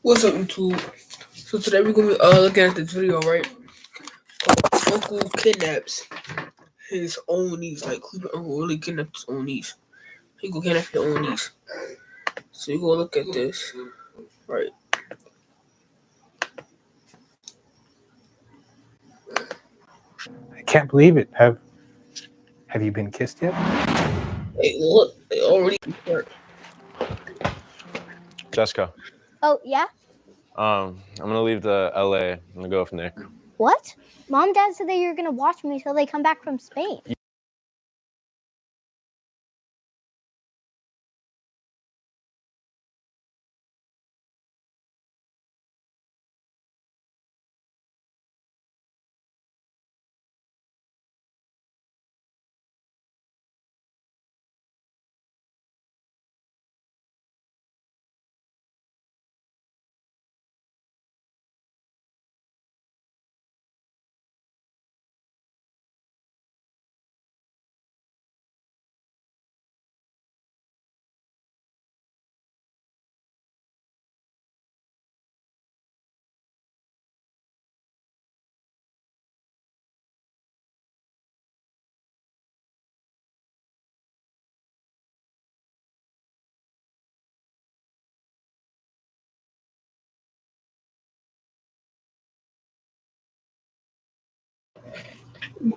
What's up, YouTube? So today we're gonna be looking at this video, right? Uncle kidnaps his own niece. Like, Uncle really kidnapped his own niece. He go kidnap his own niece. So you go look at this, right? I can't believe it. Have you been kissed yet? Hey, look, they already start. Jessica. Oh, yeah? I'm gonna leave the LA. I'm gonna go with Nick. What? Mom and Dad said that you were going to watch me till they come back from Spain.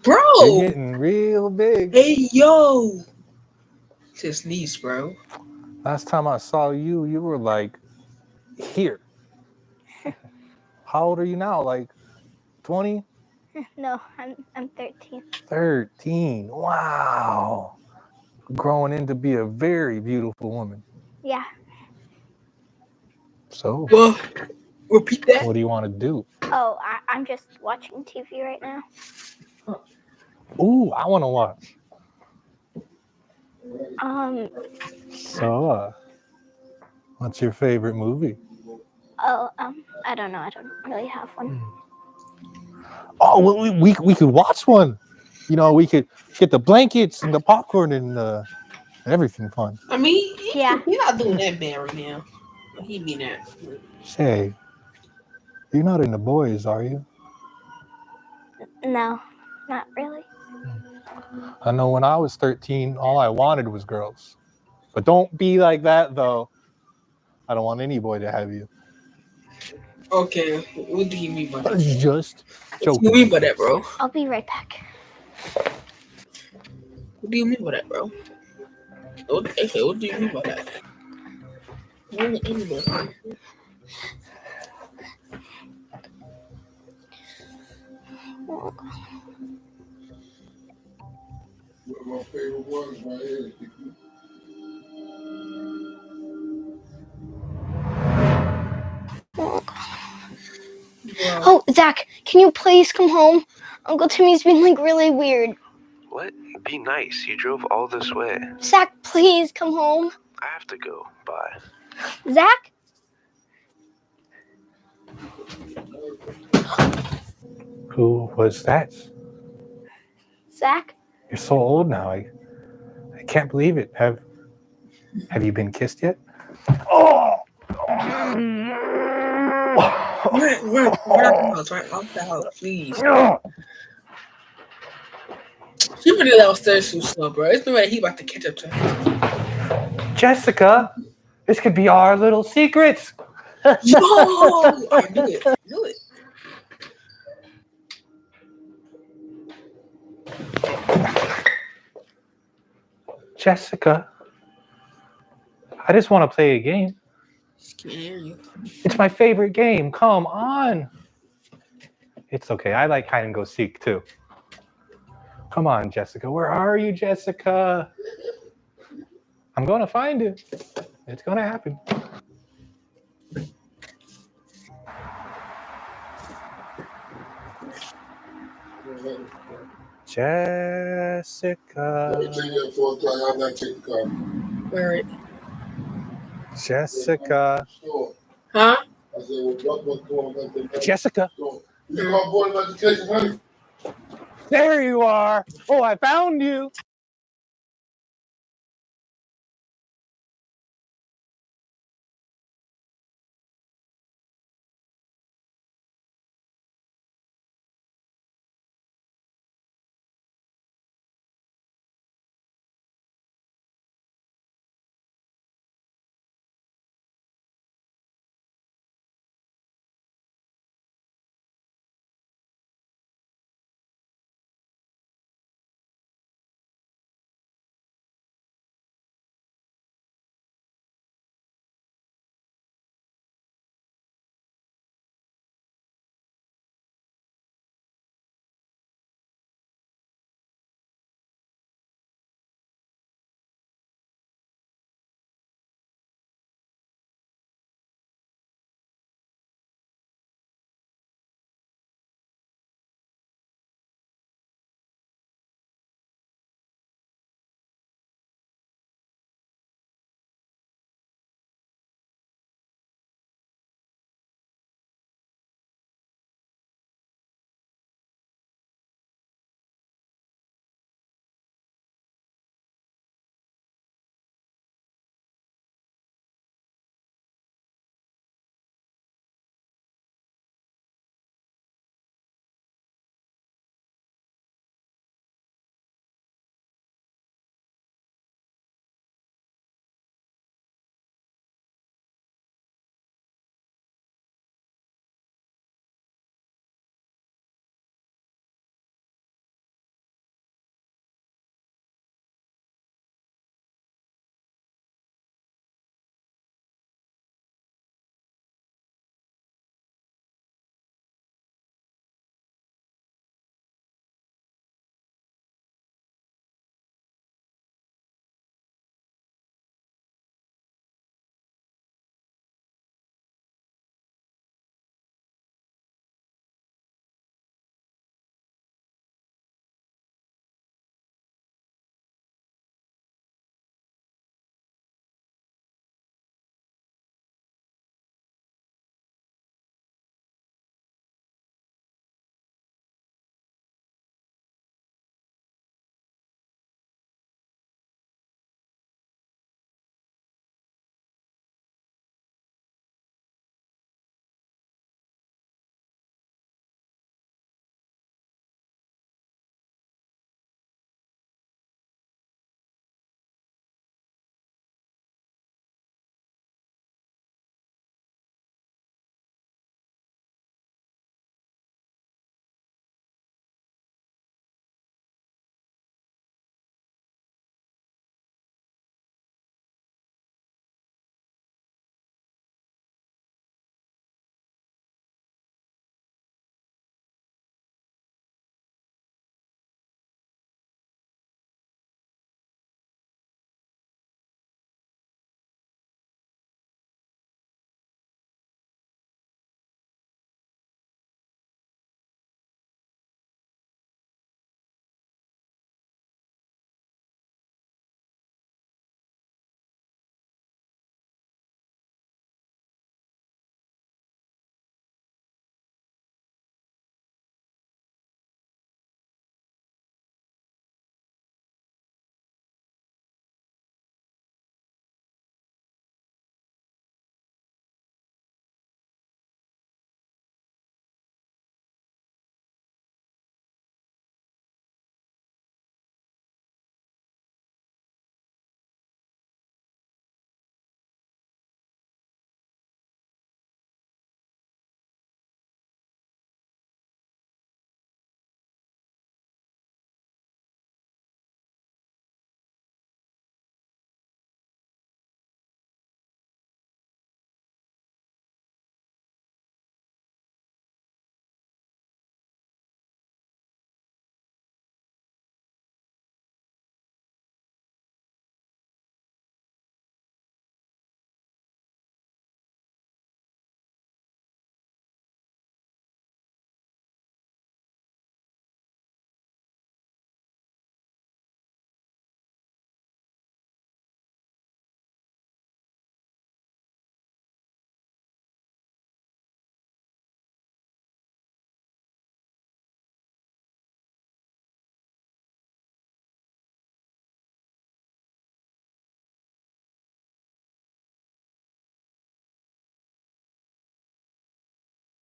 Bro! You're getting real big. Hey, yo! It's his niece, bro. Last time I saw you, you were like here. How old are you now? Like 20? No, I'm 13. 13. Wow. Growing in to be a very beautiful woman. Yeah. So, Well, repeat that. what do you want to do? Oh, I'm just watching TV right now. Ooh, I want to watch. Um, What's your favorite movie? I don't know. I don't really have one. Oh, well, we could watch one. You know, we could get the blankets and the popcorn and everything fun. I mean, Yeah. We're not doing that bad right now. He mean that. Say, you're not into boys, are you? No, not really. I know when I was 13, all I wanted was girls. But don't be like that, though. I don't want any boy to have you. Okay, what do you mean by that? Just What do joking. you mean by that, bro? I'll be right back. What do you mean by that, bro? Okay, what do you mean by that? My favorite ones right here. Oh, Zach, can you please come home? Uncle Timmy's been like really weird. What? Be nice. You drove all this way. Zach, please come home. I have to go. Bye. Zach? Who was that? Zach? You're so old now. I can't believe it. Have you been kissed yet? Oh! We're out the house, right? Out the house, please. She really downstairs too slow, bro. It's no way he about to catch up to her. Jessica, this could be our little secret. Yo! I knew it. I knew it. Jessica, I just want to play a game. She can't hear you. It's my favorite game. Come on. It's okay. I like hide and go seek too. Come on, Jessica. Where are you, Jessica? I'm going to find you. It's going to happen. Jessica. Let me take that for a try. I'm not taking the car. Alright. Jessica. Store. Huh? I said, well, what's going on? Jessica. You get my boy in education, honey? There you are. Oh, I found you.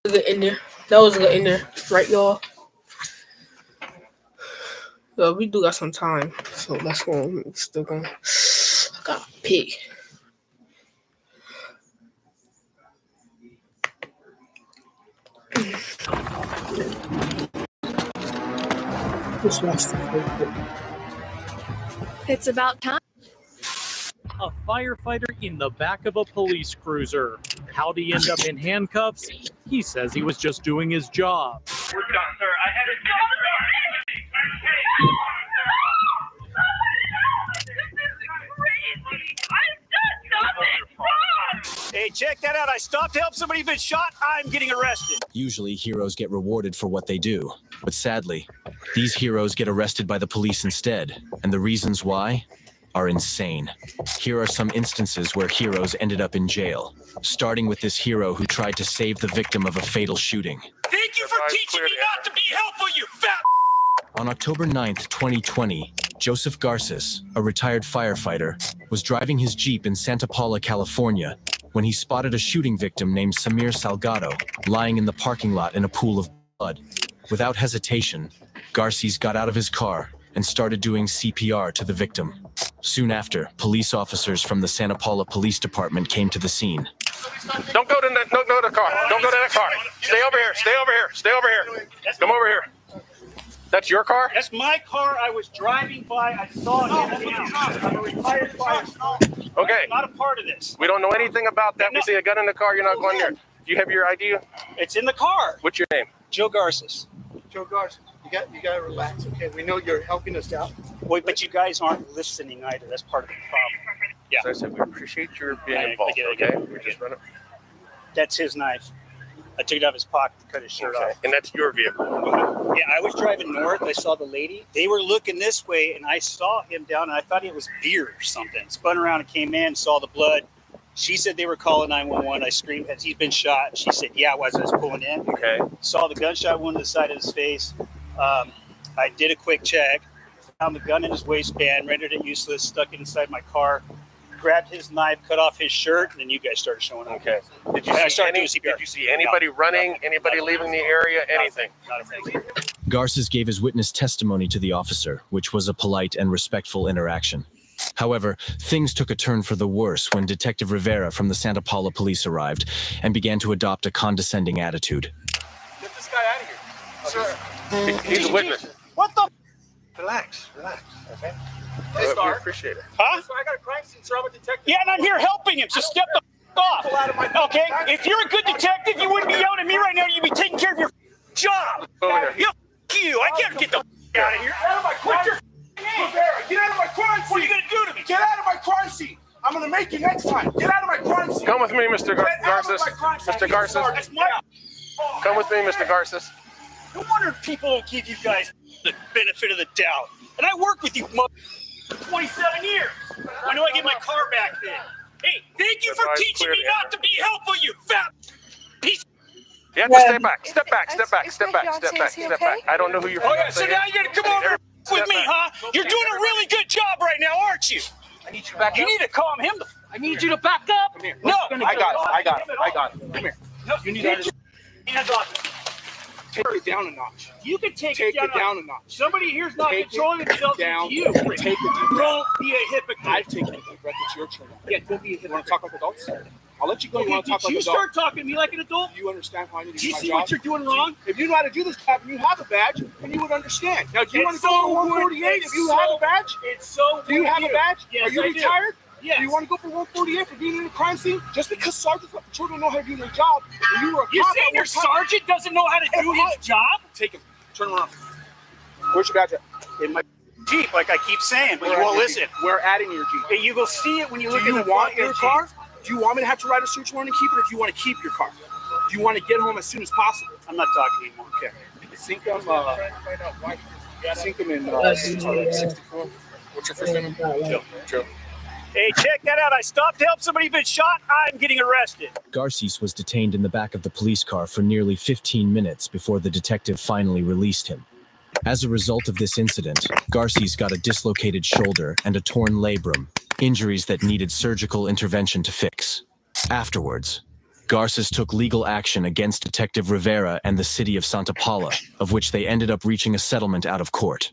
Good in there. That was good in there, right, y'all? We do got some time, so let's go. I'm still going. I got a pick. It's about time. A firefighter in the back of a police cruiser. How'd he end up in handcuffs? He says he was just doing his job. We're done, sir. I had it. Hey, check that out. I stopped to help somebody who's been shot. I'm getting arrested. Usually, heroes get rewarded for what they do. But sadly, these heroes get arrested by the police instead. And the reasons why are insane. Here are some instances where heroes ended up in jail. Starting with this hero who tried to save the victim of a fatal shooting. Thank you for teaching me not to be helpful, you fat. On October 9th, 2020, Joseph Garces, a retired firefighter, was driving his Jeep in Santa Paula, California, when he spotted a shooting victim named Samir Salgado lying in the parking lot in a pool of blood. Without hesitation, Garces got out of his car and started doing CPR to the victim. Soon after, police officers from the Santa Paula Police Department came to the scene. Don't go to the car. Don't go to that car. Stay over here. Stay over here. Stay over here. Come over here. That's your car? That's my car. I was driving by. I saw it. I'm a retired firefighter. Okay. I'm not a part of this. We don't know anything about that. We see a gun in the car. You're not going there. Do you have your ID? It's in the car. What's your name? Joe Garces. Joe Garces, you got to relax, okay? We know you're helping us out. Wait, but you guys aren't listening either. That's part of the problem. Yeah. So I said we appreciate your being involved. Okay. We just run it. That's his knife. I took it out of his pocket to cut his shirt off. And that's your vehicle. Yeah, I was driving north. I saw the lady. They were looking this way, and I saw him down, and I thought it was beer or something. Spun around and came in, saw the blood. She said they were calling 911. I screamed, has he been shot? She said, yeah, as I was pulling in. Okay. Saw the gunshot wound to the side of his face. I did a quick check, found the gun in his waistband, rendered it useless, stuck it inside my car, grabbed his knife, cut off his shirt, and then you guys started showing up. Okay. Did you see anybody running, anybody leaving the area, anything? Not a thing. Garces gave his witness testimony to the officer, which was a polite and respectful interaction. However, things took a turn for the worse when Detective Rivera from the Santa Paula police arrived and began to adopt a condescending attitude. Get this guy out of here. Sir. He's a witness. What the? Relax, okay? Hey, We appreciate it. Huh? So I got a crime scene, sir. I'm a detective. Yeah, and I'm here helping him, so step the off. Okay? If you're a good detective, you wouldn't be yelling at me right now. You'd be taking care of your job. Over here. You. I can't get the out of here. Get out of my crime scene. Get out of my crime scene. What are you going to do to me? Get out of my crime scene. I'm going to make you next time. Get out of my crime scene. Come with me, Mr. Garces. Mr. Garces. That's my... Come with me, Mr. Garces. No wonder people don't give you guys the benefit of the doubt. And I worked with you for 27 years. Why do I get my car back then? Hey, thank you for teaching me not to be helpful, you fat piece. You have to stay back. Step back. Step back. Step back. Step back. Step back. I don't know who you're. Oh, yeah, so now you're going to come over with me, huh? You're doing a really good job right now, aren't you? I need you to back up. You need to calm him. I need you to back up. Come here. No. I got it. Come here. No, You need to hands off. take it down a notch. You can take Take it it down a notch. Somebody here's not Take controlling it themselves. down. It's you. Take it down. Don't be a hypocrite. I've taken a deep breath. It's your turn. Yeah, don't be a You hypocrite. want to talk like adults? I'll let you go. You Okay, want to talk did like you adults? start talking to me like an adult? Do you understand how I need to Do do you my see job? what you're doing wrong? If you know how to do this job and you have a badge, then you would understand. Now, do you want It's to go so for 148 if you good. have a badge? It's so Do you have a badge? Yes, Are you I do. retired? Yes. Do you want to go for 148 for being in a crime scene? Just because sergeants like the children know how to do their job, and you were a You're cop saying at your one time- sergeant doesn't know how to do his job? Take him. Turn around. Where's your badge at? In my Jeep, like I keep saying, but you Where won't at your listen. Jeep? We're adding your Jeep. Hey, you will see it when you Do look you at the want front of your the car? Do you want me to have to write a search warrant and keep it, or do you want to keep your car? Do you want to get home as soon as possible? Jeep. I'm not talking anymore. Okay. Sink them. Sink them in 64. What's your first name? Joe. Hey, check that out. I stopped to help somebody who's been shot. I'm getting arrested. Garces was detained in the back of the police car for nearly 15 minutes before the detective finally released him. As a result of this incident, Garces got a dislocated shoulder and a torn labrum, injuries that needed surgical intervention to fix. Afterwards, Garces took legal action against Detective Rivera and the city of Santa Paula, of which they ended up reaching a settlement out of court.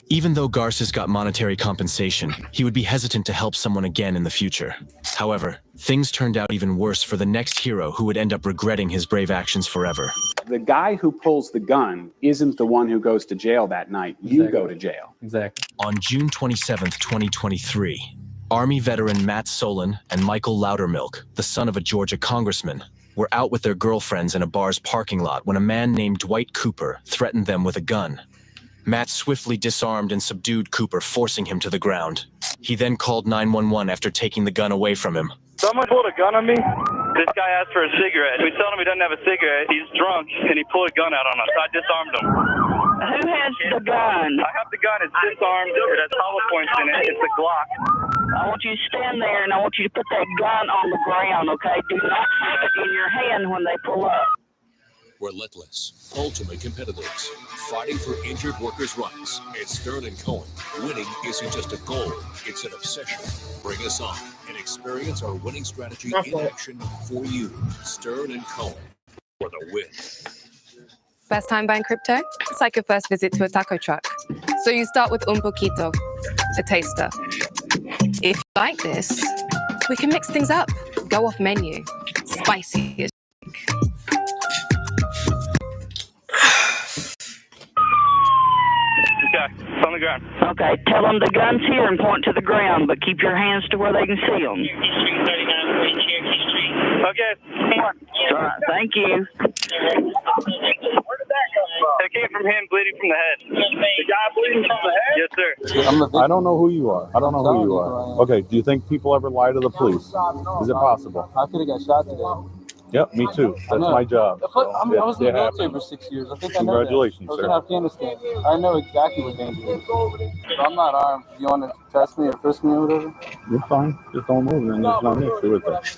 Even though Garces got monetary compensation, he would be hesitant to help someone again in the future. However, things turned out even worse for the next hero who would end up regretting his brave actions forever. The guy who pulls the gun isn't the one who goes to jail that night. You go to jail. Exactly. On June 27th, 2023, Army veteran Matt Solon and Michael Loudermilk, the son of a Georgia congressman, were out with their girlfriends in a bar's parking lot when a man named Dwight Cooper threatened them with a gun. Matt swiftly disarmed and subdued Cooper, forcing him to the ground. He then called 911 after taking the gun away from him. Someone pulled a gun on me. This guy asked for a cigarette. We told him he doesn't have a cigarette. He's drunk, and he pulled a gun out on us. I disarmed him. Who has the gun? I have the gun. It's disarmed. It has hollow points in it. It's a Glock. I want you to stand there, and I want you to put that gun on the ground, okay? Do not have it in your hand when they pull up. Relentless, ultimate competitors, fighting for injured workers' rights. It's Stern and Cohen. Winning isn't just a goal, it's an obsession. Bring us on and experience our winning strategy in action for you. Stern and Cohen for the win. First time buying crypto? It's like your first visit to a taco truck. So you start with un poquito, a taster. If you like this, we can mix things up. Go off menu. Spicy as Okay, it's on the ground. Okay, tell them the gun's here and point to the ground, but keep your hands to where they can see them. Okay. All right, thank you. Where did that come from? It came from him bleeding from the head. The guy bleeding from the head? Yes, sir. I don't know who you are. I don't know who you are. Okay, do you think people ever lie to the police? Is it possible? I could have got shot today. Yep, me too. That's my job. I was in the military for 6 years. I think I know that. Congratulations, I was sir. in Afghanistan. I know exactly what danger is. So I'm not armed. You want to test me or frisk me or whatever? You're fine. Just don't move, and there's no issue with that.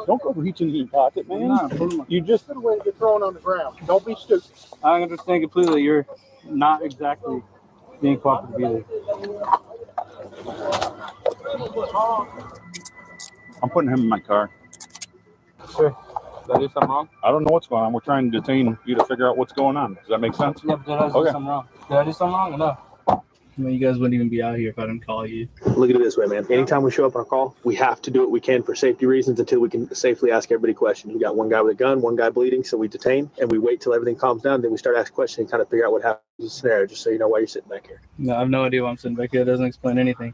Don't go reaching in your pocket, man. You just Good way to get thrown on the ground. Don't be stupid. I understand completely. You're not exactly being cooperative either. I'm putting him in my car. Sure. Did I do something wrong? I don't know what's going on. We're trying to detain you to figure out what's going on. Does that make sense? Yeah, but did I do something wrong? Did I do something wrong or no? I mean, you guys wouldn't even be out here if I didn't call you. Look at it this way, man. Anytime we show up on a call, we have to do what we can for safety reasons until we can safely ask everybody questions. We got one guy with a gun, one guy bleeding, so we detain and we wait till everything calms down. Then we start asking questions and kind of figure out what happens in the scenario, just so you know why you're sitting back here. No, I have no idea why I'm sitting back here. It doesn't explain anything.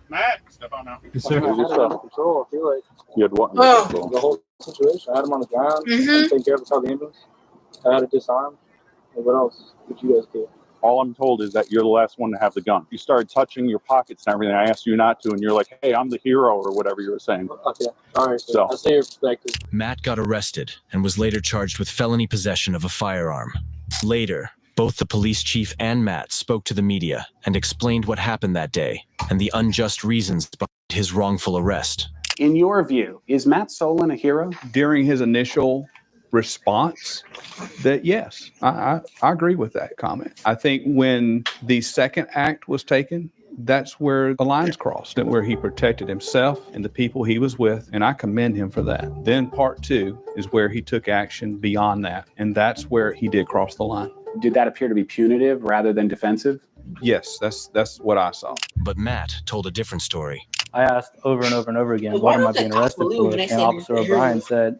Matt, step on now. Yes, sir. I had him under control. I feel like You had what? the whole situation. I had him on the ground. Mhm. Take care of us all the ambulance. I had it disarmed. And what else did you guys do? All I'm told is that you're the last one to have the gun. You started touching your pockets and everything. I asked you not to, and you're like, hey, I'm the hero, or whatever you were saying. Okay, all right. So- I see your perspective. Matt got arrested and was later charged with felony possession of a firearm. Later, both the police chief and Matt spoke to the media and explained what happened that day and the unjust reasons behind his wrongful arrest. In your view, is Matt Solon a hero? During his initial response, that yes, I agree with that comment. I think when the second act was taken, that's where the lines crossed and where he protected himself and the people he was with, and I commend him for that. Then part two is where he took action beyond that, and that's where he did cross the line. Did that appear to be punitive rather than defensive? Yes, that's what I saw. But Matt told a different story. I asked over and over and over again, what am I being arrested for? And Officer O'Brien said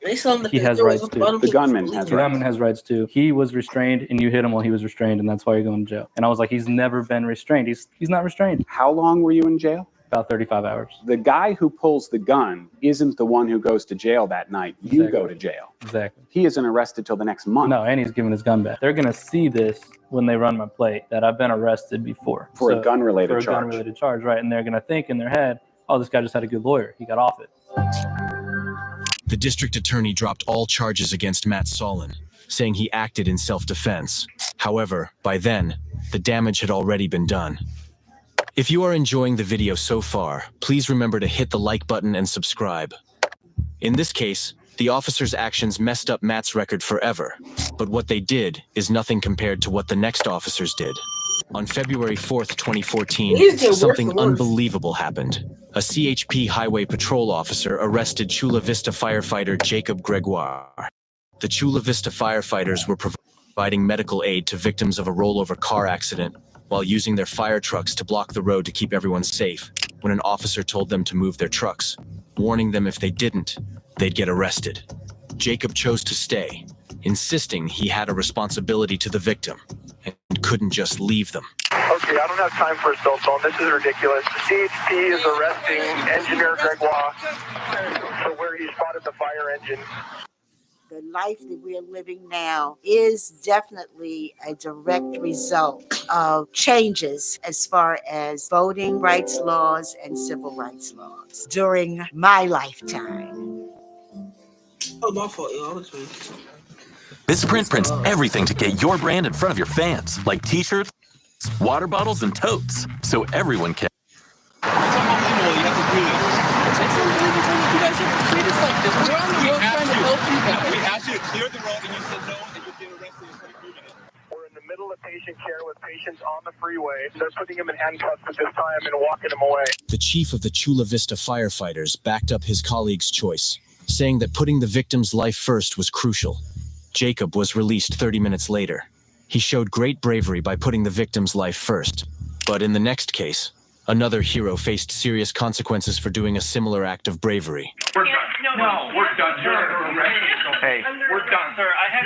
he has rights too. The gunman has The gunman has rights too. He was restrained and you hit him while he was restrained, and that's why you're going to jail. And I was like, he's never been restrained. He's not restrained. How long were you in jail? About 35 hours. The guy who pulls the gun isn't the one who goes to jail that night. You Exactly. go to jail. Exactly. He isn't arrested till the next month. No, and he's giving his gun back. They're going to see this when they run my plate that I've been arrested before. For a gun-related for a charge. gun-related charge, right? And they're going to think in their head, oh, this guy just had a good lawyer. He got off it. The district attorney dropped all charges against Matt Solon, saying he acted in self-defense. However, by then, the damage had already been done. If you are enjoying the video so far, please remember to hit the like button and subscribe. In this case, the officers' actions messed up Matt's record forever, but what they did is nothing compared to what the next officers did. On February 4th, 2014, These get worse something and worse. unbelievable happened. A CHP highway patrol officer arrested Chula Vista firefighter Jacob Gregoire. The Chula Vista firefighters were providing medical aid to victims of a rollover car accident while using their fire trucks to block the road to keep everyone safe when an officer told them to move their trucks, warning them if they didn't, they'd get arrested. Jacob chose to stay, insisting he had a responsibility to the victim and couldn't just leave them. Okay, I don't have time for a cell phone. This is ridiculous. CHP is arresting Engineer Gregoire for where he spotted the fire engine. The life that we are living now is definitely a direct result of changes as far as voting rights laws and civil rights laws during my lifetime. Oh, my fault, y'all. This print prints everything to get your brand in front of your fans, like t-shirts, water bottles, and totes, so everyone can. We asked you to clear the road and you said no and you get arrested. We're in the middle of patient care with patients on the freeway. They're putting him in handcuffs at this time and walking him away. The chief of the Chula Vista firefighters backed up his colleague's choice, saying that putting the victim's life first was crucial. Jacob was released 30 minutes later. He showed great bravery by putting the victim's life first. But in the next case, another hero faced serious consequences for doing a similar act of bravery. We're done. No, we're done. You're arrested. Hey, we're done, sir. I had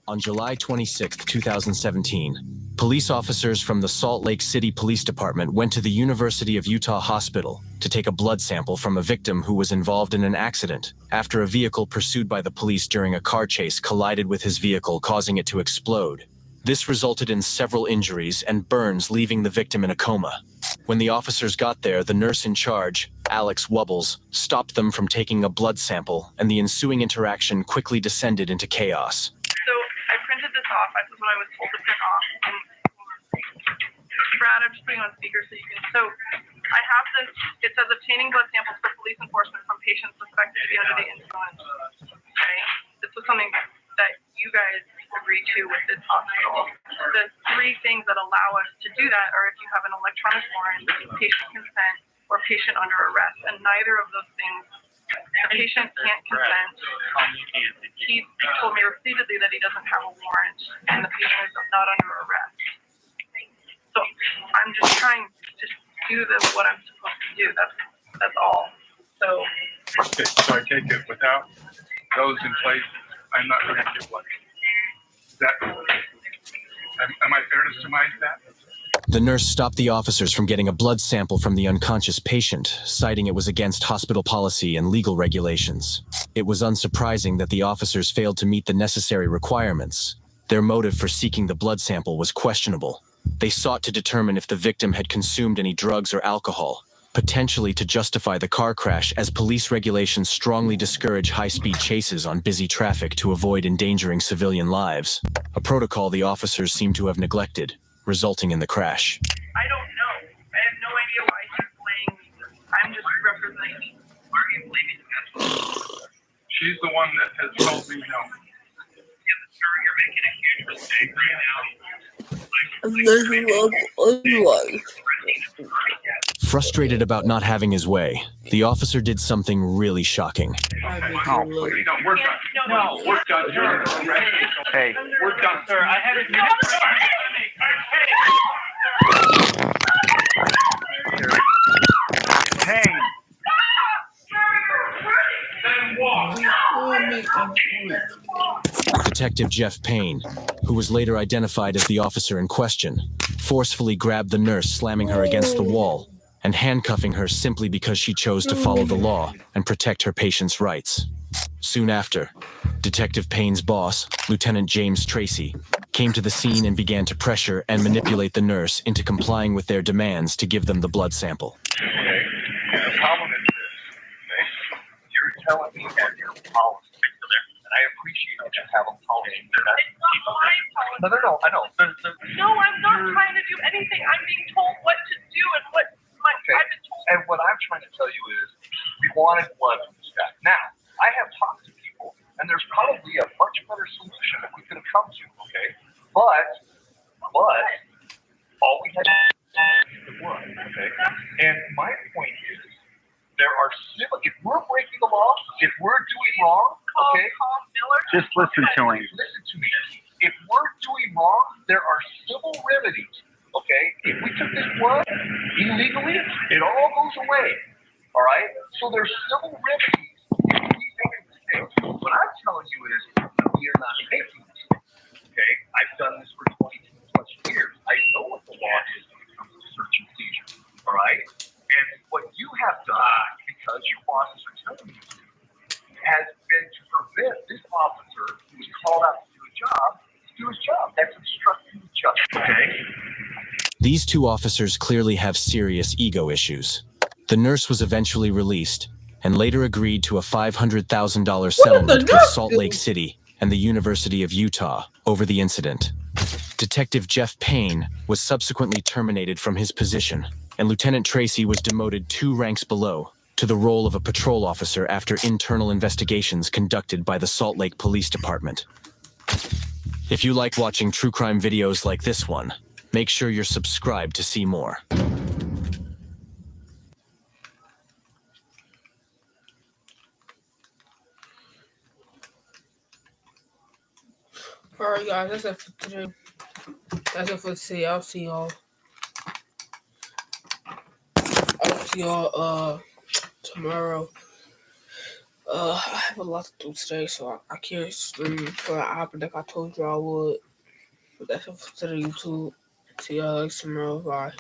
On July 26, 2017, police officers from the Salt Lake City Police Department went to the University of Utah Hospital to take a blood sample from a victim who was involved in an accident after a vehicle pursued by the police during a car chase collided with his vehicle, causing it to explode. This resulted in several injuries and burns, leaving the victim in a coma. When the officers got there, the nurse in charge, Alex Wubbles, stopped them from taking a blood sample, and the ensuing interaction quickly descended into chaos. So I printed this off. This is what I was told to print off. And Brad, I'm just putting on speaker so you can. So I have this. It says obtaining blood samples for police enforcement from patients suspected to be under the influence. Okay, this was something that you guys agreed to with this hospital. The three things that allow us to do that are if you have an electronic warrant, patient consent, or patient under arrest, and neither of those things. The patient can't consent. He told me repeatedly that he doesn't have a warrant, and the patient is not under arrest. So I'm just trying to do what I'm supposed to do. That's all. So. Okay, so I take it without those in place, I'm not going to get one. Am I fair to surmise that? The nurse stopped the officers from getting a blood sample from the unconscious patient, citing it was against hospital policy and legal regulations. It was unsurprising that the officers failed to meet the necessary requirements. Their motive for seeking the blood sample was questionable. They sought to determine if the victim had consumed any drugs or alcohol, potentially to justify the car crash, as police regulations strongly discourage high-speed chases on busy traffic to avoid endangering civilian lives, a protocol the officers seem to have neglected, resulting in the crash. I don't know. I have no idea why he's blaming me. I'm just representing. Why are you blaming me? She's the one that has told me no. Sir, you're making a huge mistake right now. Frustrated about not having his way, the officer did something really shocking. No, we're done. No, we're done. You're arrested. Hey, we're done, sir. I had it. Hey. Detective Jeff Payne, who was later identified as the officer in question, forcefully grabbed the nurse, slamming her against the wall and handcuffing her simply because she chose to follow the law and protect her patient's rights. Soon after, Detective Payne's boss, Lieutenant James Tracy, came to the scene and began to pressure and manipulate the nurse into complying with their demands to give them the blood sample. Okay. The problem is this. Okay? You're telling me that your policy, and I appreciate that you have a policy. No, I know. No, I'm not trying to do anything. I'm being told what to do and what I've been told. And what I'm trying to tell you is, we wanted blood from this guy. Now, I have talked to people, and there's probably a much better solution that we could have come to, okay? But all we had to do was, okay? And my point is, there are civil, if we're breaking the law, if we're doing wrong, okay? Just listen to him. Listen to me. If we're doing wrong, there are civil remedies, okay? If we took this blood illegally, it all goes away, all right? So there's civil remedies if we make a mistake. What I'm telling you is, we are not making mistakes, okay? I've done this for 22 plus years. I know what the law is when it comes to search and seizure, all right? And what you have done, because your bosses are telling you to, has been to prevent this officer who was called out to do a job, to do his job. That's obstructing justice, okay? These two officers clearly have serious ego issues. The nurse was eventually released and later agreed to a $500,000 settlement with Salt Lake City and the University of Utah over the incident. Detective Jeff Payne was subsequently terminated from his position, and Lieutenant Tracy was demoted 2 ranks below to the role of a patrol officer after internal investigations conducted by the Salt Lake Police Department. If you like watching true crime videos like this one, make sure you're subscribed to see more. Alright, guys, that's it for today. That's it for today. I'll see y'all tomorrow. I have a lot to do today, so I can't stream for an hour like I told you I would. But that's it for today, YouTube. See y'all tomorrow. Bye.